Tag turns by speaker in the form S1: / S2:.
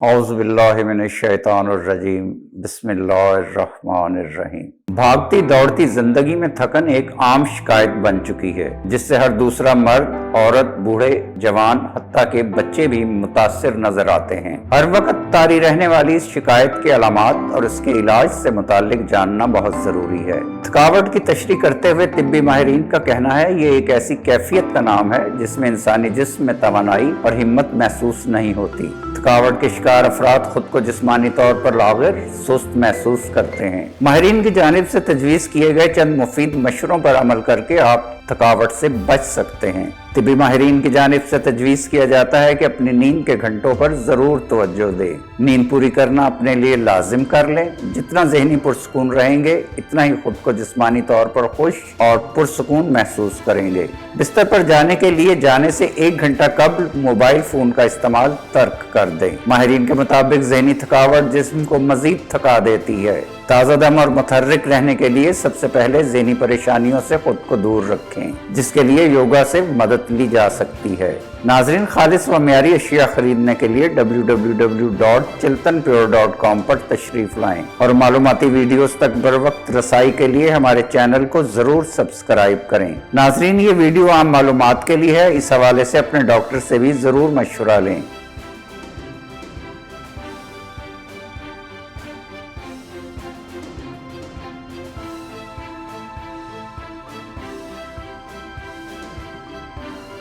S1: औज़ु बिल्लाहि मिनश्शैतानिर्रजीम बिस्मिल्लाहिर्रहमानिर्रहीम। भागती दौड़ती जिंदगी में थकन एक आम शिकायत बन चुकी है, जिससे हर दूसरा मर्द, औरत, बूढ़े, जवान, हत्ता के बच्चे भी मुतासिर नजर आते हैं। हर वक्त तारी रहने वाली इस शिकायत के अलामात और इसके इलाज से मुतालिक जानना बहुत जरूरी है। थकावट की तशरीह करते हुए तिब्बी माहिरीन का कहना है, ये एक ऐसी कैफियत का नाम है जिसमें इंसानी जिस्म में तवानाई और हिम्मत महसूस नहीं होती। थकावट के शिकार अफराद खुद को जिस्मानी तौर पर लाग़िर, सुस्त महसूस करते हैं। माहिरीन की जानिब से तजवीज़ किए गए चंद मुफीद मशवरों पर अमल करके आप थकावट से बच सकते हैं। तिब्बी माहिरीन की जानिब से तजवीज़ किया जाता है कि अपनी नींद के घंटों पर ज़रूर तवज्जो दें। नींद पूरी करना अपने लिए लाजिम कर लें। जितना ज़हनी पुरसकून रहेंगे, इतना ही खुद को जिस्मानी तौर पर खुश और पुरसकून महसूस करेंगे। बिस्तर पर जाने के लिए जाने से 1 घंटा कबल मोबाइल फ़ोन का इस्तेमाल तर्क कर दें। माहिरीन के मुताबिक ज़हनी थकावट जिस्म को मज़ीद थका देती है। ताज़ा दम और मुतहर्रिक रहने के लिए सबसे पहले ज़हनी परेशानियों से खुद को दूर रखें, जिसके लिए योगा से मदद ली जा सकती है। नाज़रीन, खालिस व मियारी अशिया खरीदने के लिए www.chiltanpure.com पर तशरीफ़ लाएं और मालूमाती वीडियोस तक बर वक्त रसाई के लिए हमारे चैनल को ज़रूर सब्सक्राइब करें। नाज़रीन, ये वीडियो आम मालूमात के लिए है, इस हवाले से अपने डॉक्टर से भी ज़रूर मशवरा लें।